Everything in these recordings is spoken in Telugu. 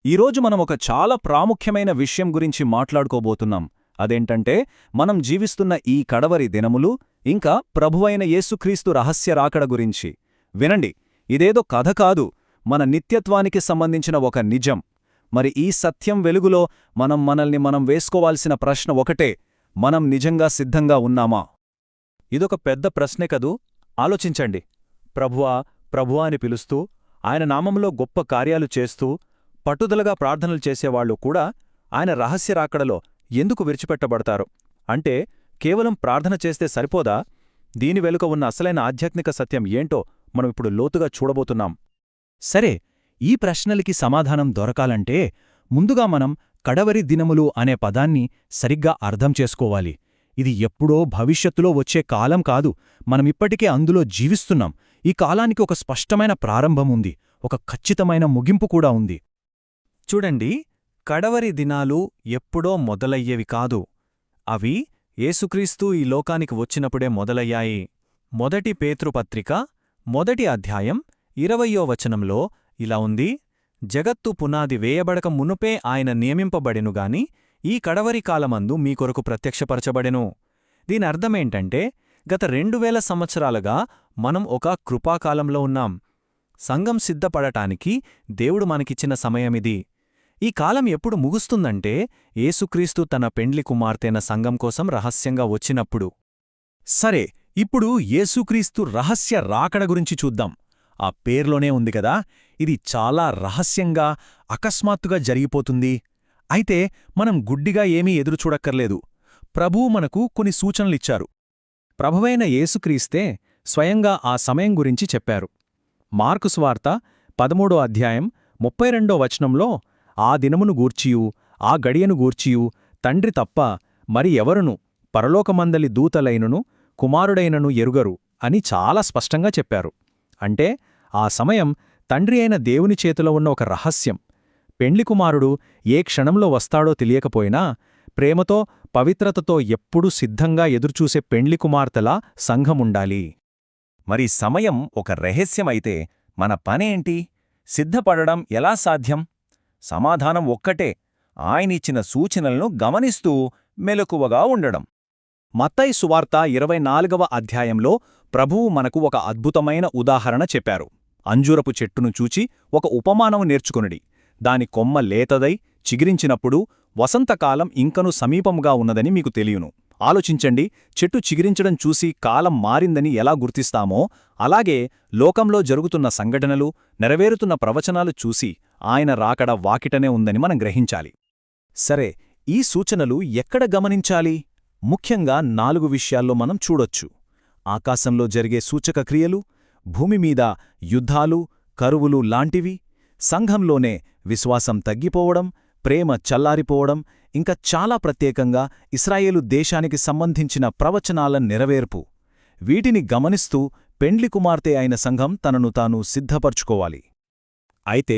ఈరోజు మనం ఒక చాలా ప్రాముఖ్యమైన విషయం గురించి మాట్లాడుకోబోతున్నాం. అదేంటంటే మనం జీవిస్తున్న ఈ కడవరి దినములు ఇంకా ప్రభువైన యేసుక్రీస్తు రహస్య రాకడ గురించి. వినండి, ఇదేదో కథ కాదు, మన నిత్యత్వానికి సంబంధించిన ఒక నిజం. మరి ఈ సత్యం వెలుగులో మనల్ని మనం వేసుకోవాల్సిన ప్రశ్న ఒకటే: మనం నిజంగా సిద్ధంగా ఉన్నామా? ఇదొక పెద్ద ప్రశ్నే కదూ. ఆలోచించండి. ప్రభువా ప్రభువా అని పిలుస్తూ, ఆయన నామంలో గొప్ప కార్యాలు చేస్తూ, పట్టుదలగా ప్రార్థనలు చేసేవాళ్లు కూడా ఆయన రహస్య రాకడలో ఎందుకు విడిచిపెట్టబడతారు? అంటే కేవలం ప్రార్థన చేస్తే సరిపోదా? దీని వెనుక ఉన్న అసలైన ఆధ్యాత్మిక సత్యం ఏంటో మనం ఇప్పుడు లోతుగా చూడబోతున్నాం. సరే, ఈ ప్రశ్నలకి సమాధానం దొరకాలంటే ముందుగా మనం కడవరి దినములు అనే పదాన్ని సరిగ్గా అర్థం చేసుకోవాలి. ఇది ఎప్పుడో భవిష్యత్తులో వచ్చే కాలం కాదు, మనమిప్పటికే అందులో జీవిస్తున్నాం. ఈ కాలానికి ఒక స్పష్టమైన ప్రారంభముంది, ఒక ఖచ్చితమైన ముగింపు కూడా ఉంది. చూడండి, కడవరి దినాలు ఎప్పుడో మొదలయ్యేవి కాదు. అవి యేసుక్రీస్తు ఈ లోకానికి వచ్చినప్పుడే మొదలయ్యాయి. మొదటి పేతృపత్రిక 1వ అధ్యాయం 20వ వచనంలో ఇలా ఉంది: జగత్తు పునాది వేయబడక మునుపే ఆయన నియమింపబడెనుగాని ఈ కడవరి కాలమందు మీ కొరకు ప్రత్యక్షపరచబడెను. దీనర్థమేంటంటే గత 2000 సంవత్సరాలుగా మనం ఒక కృపాకాలంలో ఉన్నాం. సంఘం సిద్ధపడటానికి దేవుడు మనకిచ్చిన సమయమిది. ఈ కాలం ఎప్పుడు ముగుస్తుందంటే యేసుక్రీస్తు తన పెండ్లి కుమార్తెన సంఘం కోసం రహస్యంగా వచ్చినప్పుడు. సరే, ఇప్పుడు యేసుక్రీస్తు రహస్య రాకడ గురించి చూద్దాం. ఆ పేర్లోనే ఉంది కదా, ఇది చాలా రహస్యంగా, అకస్మాత్తుగా జరిగిపోతుంది. అయితే మనం గుడ్డిగా ఏమీ ఎదురుచూడక్కర్లేదు. ప్రభువు మనకు కొన్ని సూచనలిచ్చారు. ప్రభువైన యేసుక్రీస్తే స్వయంగా ఆ సమయం గురించి చెప్పారు. మార్కు సువార్త 13వ అధ్యాయం 32వ వచనంలో, ఆ దినమును గూర్చియూ ఆ గడియను గూర్చియూ తండ్రి తప్ప మరి ఎవరును పరలోకమందలి దూతలైనను కుమారుడైనను ఎరుగరు అని చాలా స్పష్టంగా చెప్పారు. అంటే ఆ సమయం తండ్రి అయిన దేవుని చేతిలో ఉన్న ఒక రహస్యం. పెండ్లికుమారుడు ఏ క్షణంలో వస్తాడో తెలియకపోయినా ప్రేమతో, పవిత్రతతో ఎప్పుడూ సిద్ధంగా ఎదురుచూసే పెండ్లికుమార్తెలా సంఘముండాలి. మరి సమయం ఒక రహస్యమైతే మన పనేంటి? సిద్ధపడడం ఎలా సాధ్యం? సమాధానం ఒక్కటే: ఆయనిచ్చిన సూచనలను గమనిస్తూ మెలకువగా ఉండడం. మత్తయి సువార్త 24వ అధ్యాయంలో ప్రభువు మనకు ఒక అద్భుతమైన ఉదాహరణ చెప్పారు. అంజూరపు చెట్టును చూచి ఒక ఉపమానం నేర్చుకొనుడి. దాని కొమ్మ లేతదై చిగిరించినప్పుడు వసంతకాలం ఇంకను సమీపంగా ఉన్నదని మీకు తెలియను. ఆలోచించండి, చెట్టు చిగిరించడం చూసి కాలం మారిందని ఎలా గుర్తిస్తామో అలాగే లోకంలో జరుగుతున్న సంఘటనలు, నెరవేరుతున్న ప్రవచనాలు చూసి ఆయన రాకడ వాకిటనే ఉందని మనం గ్రహించాలి. సరే, ఈ సూచనలు ఎక్కడ గమనించాలి? ముఖ్యంగా 4 విషయాల్లో మనం చూడొచ్చు. ఆకాశంలో జరిగే సూచక క్రియలు, భూమిమీద యుద్ధాలు, కరువులు లాంటివి, సంఘంలోనే విశ్వాసం తగ్గిపోవడం, ప్రేమ చల్లారిపోవడం, ఇంకా చాలా ప్రత్యేకంగా ఇశ్రాయేలు దేశానికి సంబంధించిన ప్రవచనాల నెరవేర్పు. వీటిని గమనిస్తూ పెండ్లి కుమార్తె అయిన సంఘం తనను తాను సిద్ధపర్చుకోవాలి. అయితే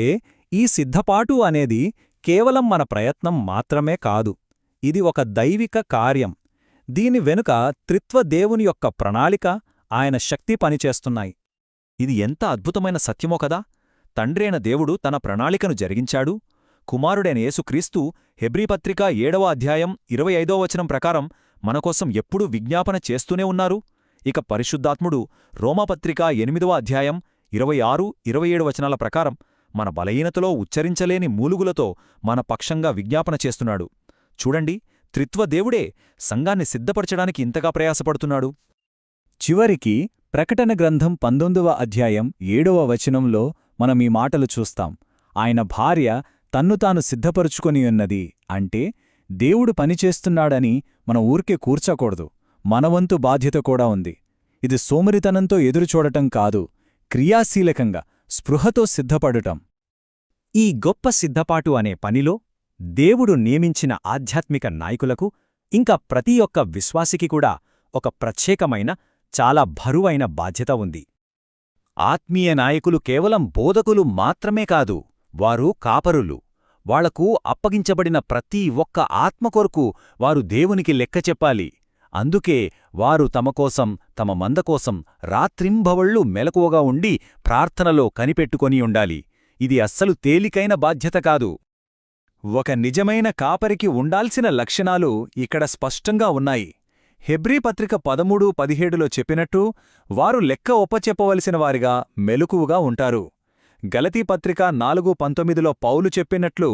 ఈ సిద్ధపాటు అనేది కేవలం మన ప్రయత్నం మాత్రమే కాదు, ఇది ఒక దైవిక కార్యం. దీని వెనుక త్రిత్వ దేవుని యొక్క ప్రణాళిక, ఆయన శక్తి పనిచేస్తున్నాయి. ఇది ఎంత అద్భుతమైన సత్యమో కదా! తండ్రైన దేవుడు తన ప్రణాళికను జరిగించాడు. కుమారుడైన యేసుక్రీస్తు హెబ్రీపత్రిక 7వ అధ్యాయం 25వ వచనం ప్రకారం మనకోసం ఎప్పుడూ విజ్ఞాపన చేస్తూనే ఉన్నారు. ఇక పరిశుద్ధాత్ముడు రోమాపత్రిక 8వ అధ్యాయం 26, 27 వచనాల ప్రకారం మన బలహీనతలో ఉచ్చరించలేని మూలుగులతో మన పక్షంగా విజ్ఞాపన చేస్తున్నాడు. చూడండి, త్రిత్వదేవుడే సంఘాన్ని సిద్ధపరచడానికి ఇంతగా ప్రయాసపడుతున్నాడు. చివరికి ప్రకటన గ్రంథం 19వ అధ్యాయం 7వ వచనంలో మనం ఈ మాటలు చూస్తాం. ఆయన భార్య తన్ను తాను సిద్ధపరుచుకొనియున్నది. అంటే దేవుడు పనిచేస్తున్నాడని మన ఊరికే కూర్చోకూడదు, మనవంతు బాధ్యత కూడా ఉంది. ఇది సోమరితనంతో ఎదురుచూడటం కాదు, క్రియాశీలకంగా, స్పృహతో సిద్ధపడటం. ఈ గొప్ప సిద్ధపాటు అనే పనిలో దేవుడు నియమించిన ఆధ్యాత్మిక నాయకులకు, ఇంకా ప్రతి ఒక్క విశ్వాసికి కూడా ఒక ప్రత్యేకమైన, చాలా బరువైన బాధ్యత ఉంది. ఆత్మీయ నాయకులు కేవలం బోధకులు మాత్రమే కాదు, వారు కాపరులు. వాళ్లకు అప్పగించబడిన ప్రతి ఒక్క ఆత్మ కొరకు వారు దేవునికి లెక్క చెప్పాలి. అందుకే వారు తమకోసం, తమ మందకోసం రాత్రింబవళ్లు మెలకువగా ఉండి ప్రార్థనలో కనిపెట్టుకొని ఉండాలి. ఇది అస్సలు తేలికైన బాధ్యత కాదు. ఒక నిజమైన కాపరికి ఉండాల్సిన లక్షణాలు ఇక్కడ స్పష్టంగా ఉన్నాయి. హెబ్రీ పత్రిక 13:17లో చెప్పినట్టు వారు లెక్క ఒప్పచెప్పవలసిన వారిగా మెలకువగా ఉంటారు. గలతీ పత్రిక 4:19లో పౌలు చెప్పినట్లు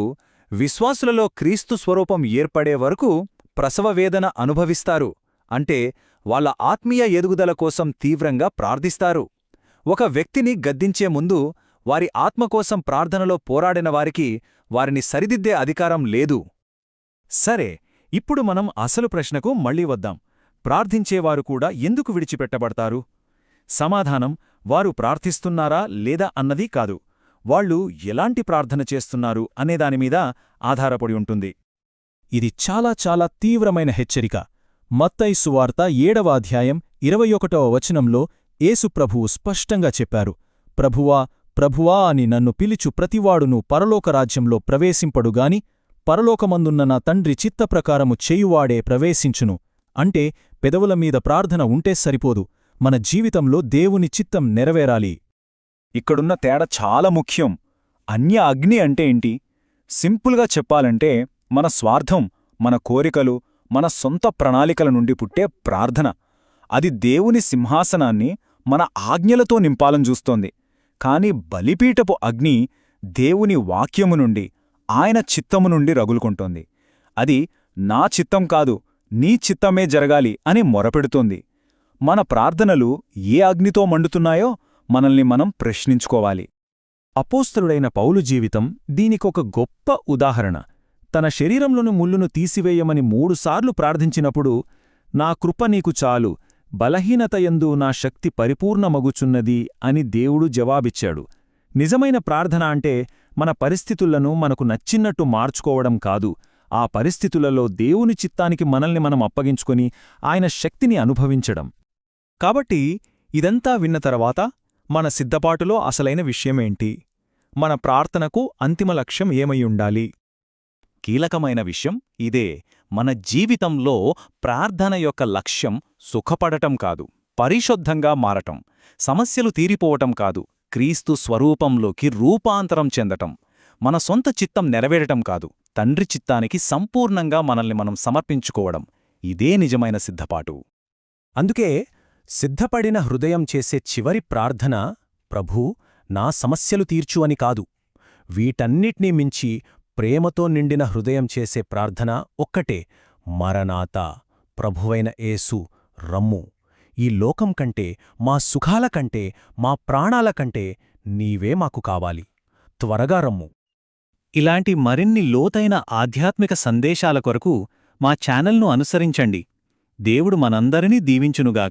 విశ్వాసులలో క్రీస్తు స్వరూపం ఏర్పడే వరకు ప్రసవవేదన అనుభవిస్తారు. అంటే వాళ్ళ ఆత్మీయ ఎదుగుదల కోసం తీవ్రంగా ప్రార్థిస్తారు. ఒక వ్యక్తిని గద్దించే ముందు వారి ఆత్మకోసం ప్రార్థనలో పోరాడిన వారికి వారిని సరిదిద్దే అధికారం లేదు. సరే, ఇప్పుడు మనం అసలు ప్రశ్నకు మళ్ళీ వద్దాం. ప్రార్థించేవారు కూడా ఎందుకు విడిచిపెట్టబడతారు? సమాధానం వారు ప్రార్థిస్తున్నారా లేదా అన్నది కాదు, వాళ్ళు ఎలాంటి ప్రార్థన చేస్తున్నారు అనేదానిమీద ఆధారపడి ఉంటుంది. ఇది చాలా చాలా తీవ్రమైన హెచ్చరిక. మత్తయి సువార్త 7వ అధ్యాయం 21వ వచనంలో యేసు ప్రభువు స్పష్టంగా చెప్పారు, ప్రభువా ప్రభువా అని నన్ను పిలిచు ప్రతివాడును పరలోకరాజ్యంలో ప్రవేశింపడుగాని పరలోకమందున్న నా తండ్రి చిత్తప్రకారము చేయువాడే ప్రవేశించును. అంటే పెదవుల మీద ప్రార్థన ఉంటే సరిపోదు, మన జీవితంలో దేవుని చిత్తం నెరవేరాలి. ఇక్కడున్న తేడా చాలా ముఖ్యం. అన్య అగ్ని అంటే ఏంటి? సింపుల్గా చెప్పాలంటే మన స్వార్థం, మన కోరికలు, మన సొంత ప్రణాళికల నుండి పుట్టే ప్రార్థన. అది దేవుని సింహాసనాన్ని మన ఆజ్ఞలతో నింపాలని చూస్తోంది. కాని బలిపీఠపు అగ్ని దేవుని వాక్యము నుండి, ఆయన చిత్తము నుండి రగులుకుంటోంది. అది నా చిత్తం కాదు, నీ చిత్తమే జరగాలి అని మొరపెడుతోంది. మన ప్రార్థనలు ఏ అగ్నితో మండుతున్నాయో మనల్ని మనం ప్రశ్నించుకోవాలి. అపోస్తలుడైన పౌలు జీవితం దీనికొక గొప్ప ఉదాహరణ. తన శరీరంలోని ముళ్ళును తీసివేయమని 3 సార్లు ప్రార్థించినప్పుడు, నా కృప నీకు చాలు, బలహీనతయందు నా శక్తి పరిపూర్ణమగుచున్నది అని దేవుడు జవాబిచ్చాడు. నిజమైన ప్రార్థన అంటే మన పరిస్థితులను మనకు నచ్చినట్టు మార్చుకోవడం కాదు, ఆ పరిస్థితులలో దేవుని చిత్తానికి మనల్ని మనం అప్పగించుకొని ఆయన శక్తిని అనుభవించడం. కాబట్టి ఇదంతా విన్న తర్వాత మన సిద్ధపాటులో అసలైన విషయమేంటి? మన ప్రార్థనకు అంతిమ లక్ష్యం ఏమయ్యుండాలి? కీలకమైన విషయం ఇదే. మన జీవితంలో ప్రార్థన యొక్క లక్ష్యం సుఖపడటం కాదు, పరిశుద్ధంగా మారటం, సమస్యలు తీరిపోవటం కాదు, క్రీస్తు స్వరూపంలోకి రూపాంతరం చెందటం, మన సొంత చిత్తం నెరవేరటం కాదు, తండ్రి చిత్తానికి సంపూర్ణంగా మనల్ని మనం సమర్పించుకోవడం. ఇదే నిజమైన సిద్ధపాటు. అందుకే సిద్ధపడిన హృదయం చేసే చివరి ప్రార్థన, ప్రభూ నా సమస్యలు తీర్చు అని కాదు. వీటన్నిటినీ మించి ప్రేమతో నిండిన హృదయం చేసే ప్రార్థన ఒక్కటే, మరణాతా, ప్రభువైన యేసు రమ్ము. ఈ లోకం కంటే, మా సుఖాల కంటే, మా ప్రాణాల కంటే నీవే మాకు కావాలి, త్వరగా రమ్ము. ఇలాంటి మరిన్ని లోతైన ఆధ్యాత్మిక సందేశాల కొరకు మా ఛానల్ను అనుసరించండి. దేవుడు మనందరినీ దీవించునుగాక.